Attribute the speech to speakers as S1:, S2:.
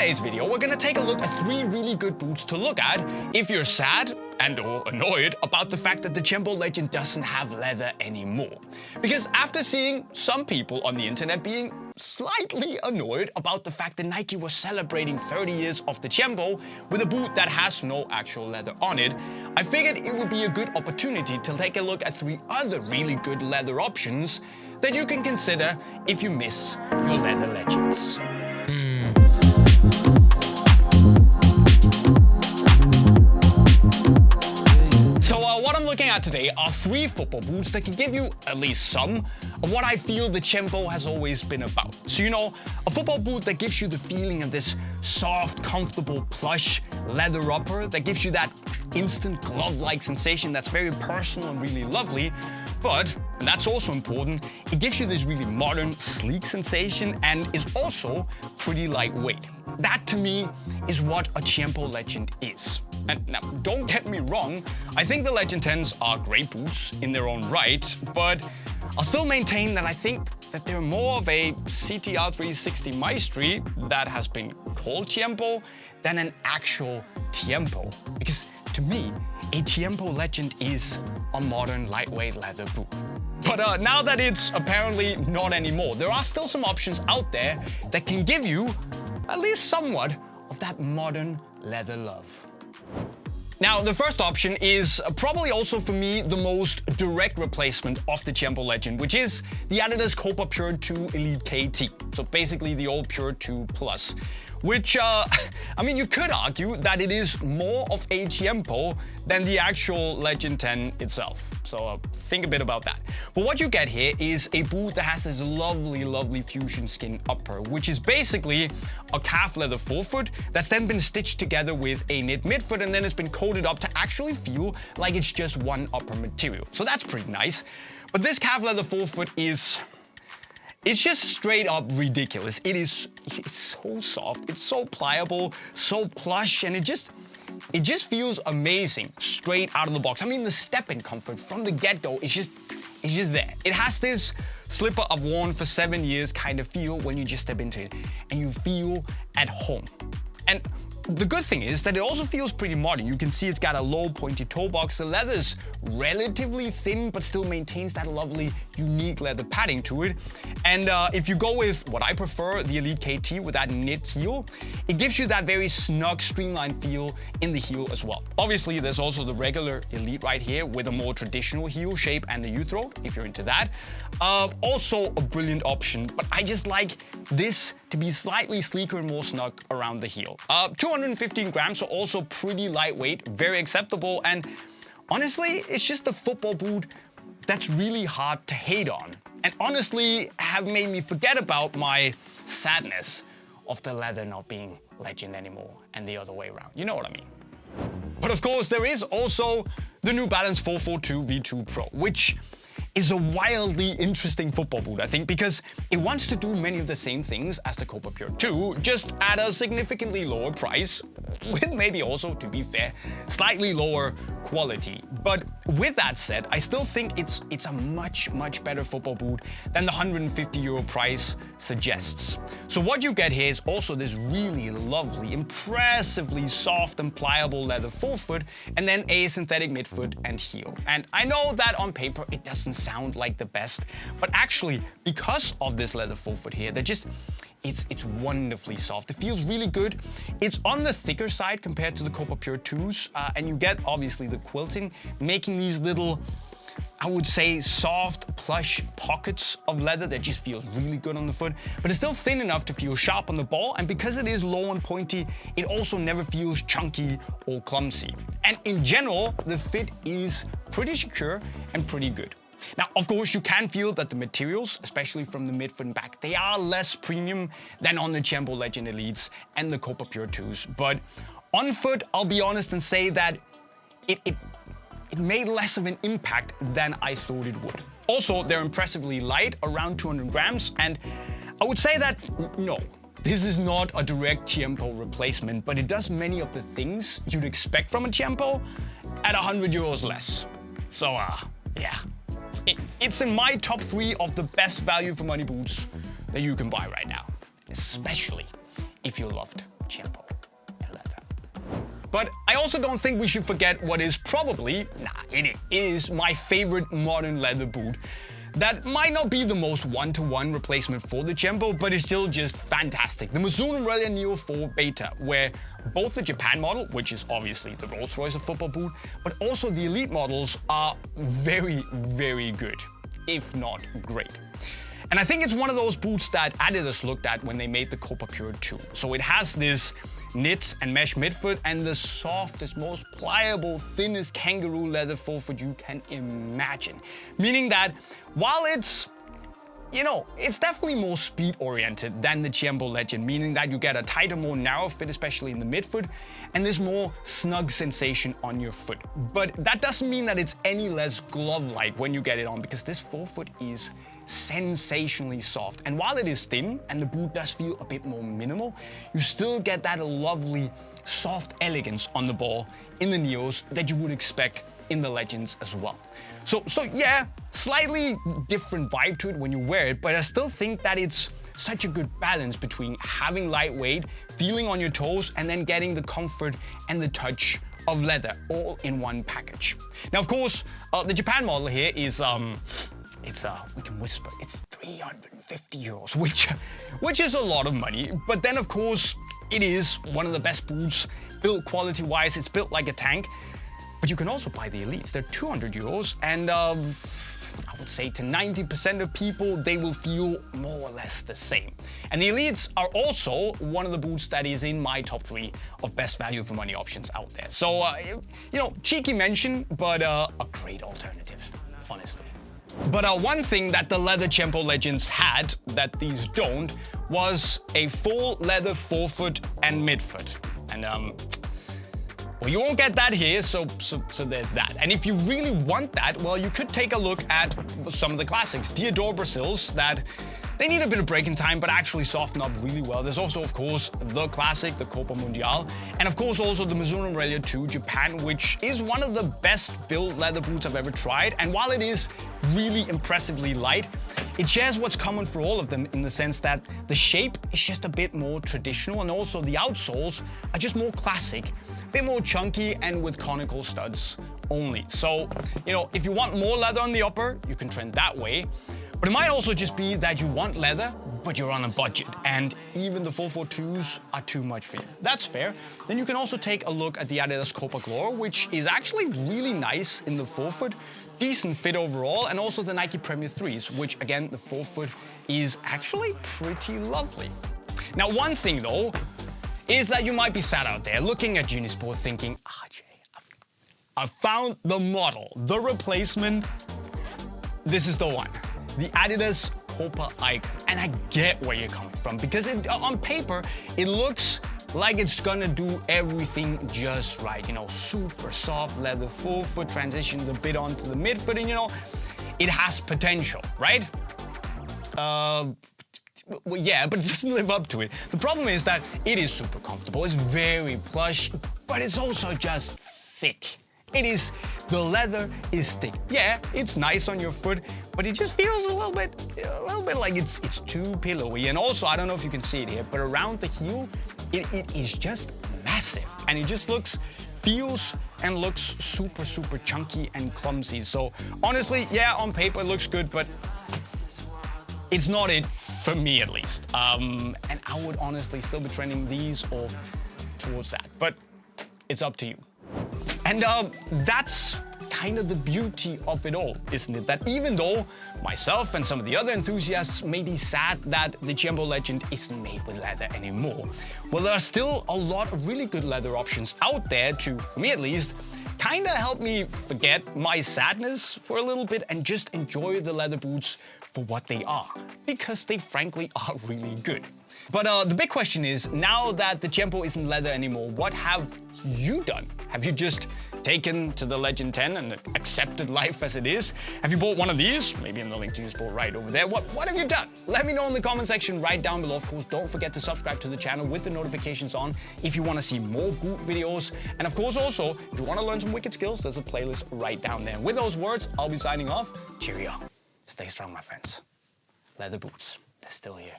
S1: today's video, we're gonna take a look at 3 really good boots to look at if you're sad and/or annoyed about the fact that the Tiempo Legend doesn't have leather anymore. Because after seeing some people on the internet being slightly annoyed about the fact that Nike was celebrating 30 years of the Tiempo with a boot that has no actual leather on it, I figured it would be a good opportunity to take a look at 3 other really good leather options that you can consider if you miss your leather legends. So what I'm looking at today are 3 football boots that can give you at least some of what I feel the Tiempo has always been about. So a football boot that gives you the feeling of this soft, comfortable, plush leather upper that gives you that instant glove-like sensation that's very personal and really lovely. But, and that's also important, it gives you this really modern, sleek sensation and is also pretty lightweight. That to me is what a Tiempo Legend is. And now, don't get me wrong, I think the Legend 10s are great boots in their own right, but I'll still maintain that I think that they're more of a CTR 360 Maestri that has been called Tiempo than an actual Tiempo. Because to me, a Tiempo Legend is a modern lightweight leather boot. But now that it's apparently not anymore, there are still some options out there that can give you at least somewhat of that modern leather love. Now, the first option is probably also for me the most direct replacement of the Tiempo Legend, which is the Adidas Copa Pure 2 Elite KT. So basically the old Pure 2 Plus. Which, I mean, you could argue that it is more of a Tiempo than the actual Legend 10 itself. So think a bit about that. But what you get here is a boot that has this lovely, lovely fusion skin upper, which is basically a calf leather forefoot that's then been stitched together with a knit midfoot and then it's been coated up to actually feel like it's just one upper material. So that's pretty nice. But this calf leather forefoot it's just straight up ridiculous. It's so soft, it's so pliable, so plush, and it just feels amazing straight out of the box. I mean, the step-in comfort from the get-go is just there. It has this slipper I've worn for 7 years kind of feel when you just step into it, and you feel at home. And the good thing is that it also feels pretty modern. You can see it's got a low pointy toe box. The leather's relatively thin, but still maintains that lovely, unique leather padding to it. And if you go with what I prefer, the Elite KT with that knit heel, it gives you that very snug, streamlined feel in the heel as well. Obviously, there's also the regular Elite right here with a more traditional heel shape and the U-throat, if you're into that. Also a brilliant option, but I just like this to be slightly sleeker and more snug around the heel. 215 grams, so also pretty lightweight, very acceptable, and honestly, it's just a football boot that's really hard to hate on. And honestly, have made me forget about my sadness of the leather not being Legend anymore and the other way around. You know what I mean? But of course, there is also the New Balance 442 V2 Pro, which is a wildly interesting football boot, I think, because it wants to do many of the same things as the Copa Pure 2, just at a significantly lower price, with maybe also, to be fair, slightly lower quality. But with that said, I still think it's a much, much better football boot than the €150 price suggests. So what you get here is also this really lovely, impressively soft and pliable leather forefoot, and then a synthetic midfoot and heel. And I know that on paper it doesn't sound like the best, but actually, because of this leather forefoot here, it's wonderfully soft. It feels really good. It's on the thicker side compared to the Copa Pure 2s, and you get obviously the quilting, making these little, I would say, soft, plush pockets of leather that just feels really good on the foot, but it's still thin enough to feel sharp on the ball, and because it is low and pointy, it also never feels chunky or clumsy. And in general, the fit is pretty secure and pretty good. Now, of course, you can feel that the materials, especially from the midfoot and back, they are less premium than on the Tiempo Legend Elites and the Copa Pure 2s. But on foot, I'll be honest and say that it made less of an impact than I thought it would. Also, they're impressively light, around 200 grams, and I would say that, no, this is not a direct Tiempo replacement, but it does many of the things you'd expect from a Tiempo at €100 less. So, yeah. It's in my top 3 of the best value for money boots that you can buy right now, especially if you loved Tiempo and leather. But I also don't think we should forget what is probably, it is my favorite modern leather boot. That might not be the most one-to-one replacement for the Tiempo, but it's still just fantastic. The Mizuno Morelia Neo IV Beta, where both the Japan model, which is obviously the Rolls-Royce of football boot, but also the Elite models are very, very good, if not great. And I think it's one of those boots that Adidas looked at when they made the Copa Pure 2. So it has this knit and mesh midfoot and the softest, most pliable, thinnest kangaroo leather forefoot you can imagine. Meaning that while it's, it's definitely more speed oriented than the Tiempo Legend, meaning that you get a tighter, more narrow fit, especially in the midfoot, and this more snug sensation on your foot. But that doesn't mean that it's any less glove-like when you get it on, because this forefoot is sensationally soft. And while it is thin and the boot does feel a bit more minimal, you still get that lovely soft elegance on the ball in the Neos that you would expect in the Legends as well. So yeah, slightly different vibe to it when you wear it, but I still think that it's such a good balance between having lightweight, feeling on your toes, and then getting the comfort and the touch of leather all in one package. Now, of course, the Japan model here is we can whisper, it's 350 euros, which is a lot of money. But then, of course, it is one of the best boots, built quality-wise. It's built like a tank. But you can also buy the Elites. They're 200 euros, and I would say to 90% of people, they will feel more or less the same. And the Elites are also one of the boots that is in my top 3 of best value for money options out there. So, cheeky mention, but a great alternative, honestly. But one thing that the leather Tiempo Legends had that these don't was a full leather forefoot and midfoot. And well, you won't get that here, so there's that. And if you really want that, well, you could take a look at some of the classics. Diodore Brazils that they need a bit of breaking time, but actually soften up really well. There's also, of course, the classic, the Copa Mundial, and of course also the Mizuno Morelia 2 Japan, which is one of the best built leather boots I've ever tried. And while it is really impressively light, it shares what's common for all of them in the sense that the shape is just a bit more traditional, and also the outsoles are just more classic, a bit more chunky and with conical studs only. So, if you want more leather on the upper, you can trend that way. But it might also just be that you want leather, but you're on a budget, and even the 442s are too much for you. That's fair. Then you can also take a look at the Adidas Copa Glory, which is actually really nice in the forefoot, decent fit overall, and also the Nike Premier 3s, which again, the forefoot is actually pretty lovely. Now, one thing though, is that you might be sat out there looking at Unisport thinking, Jay, I found the model, the replacement, this is the one. The Adidas Copa Icon. And I get where you're coming from, because on paper, it looks like it's gonna do everything just right. Super soft leather forefoot, transitions a bit onto the midfoot, and it has potential, right? Well, yeah, but it doesn't live up to it. The problem is that it is super comfortable, it's very plush, but it's also just thick. The leather is thick. Yeah, it's nice on your foot, but it just feels a little bit like it's too pillowy. And also, I don't know if you can see it here, but around the heel, it is just massive. And it just feels and looks super, super chunky and clumsy. So honestly, yeah, on paper it looks good, but it's not it for me at least. And I would honestly still be trending these or towards that, but it's up to you. And that's kind of the beauty of it all, isn't it? That even though myself and some of the other enthusiasts may be sad that the Tiempo Legend isn't made with leather anymore, well, there are still a lot of really good leather options out there to, for me at least, kind of help me forget my sadness for a little bit and just enjoy the leather boots for what they are, because they frankly are really good. But the big question is, now that the Tiempo isn't leather anymore, what have you done? Have you just taken to the Legend 10 and accepted life as it is? Have you bought one of these? Maybe in the link to Unisport right over there. What have you done? Let me know in the comment section right down below. Of course, don't forget to subscribe to the channel with the notifications on if you want to see more boot videos. And of course, also, if you want to learn some wicked skills, there's a playlist right down there. With those words, I'll be signing off. Cheerio. Stay strong, my friends. Leather boots, they're still here.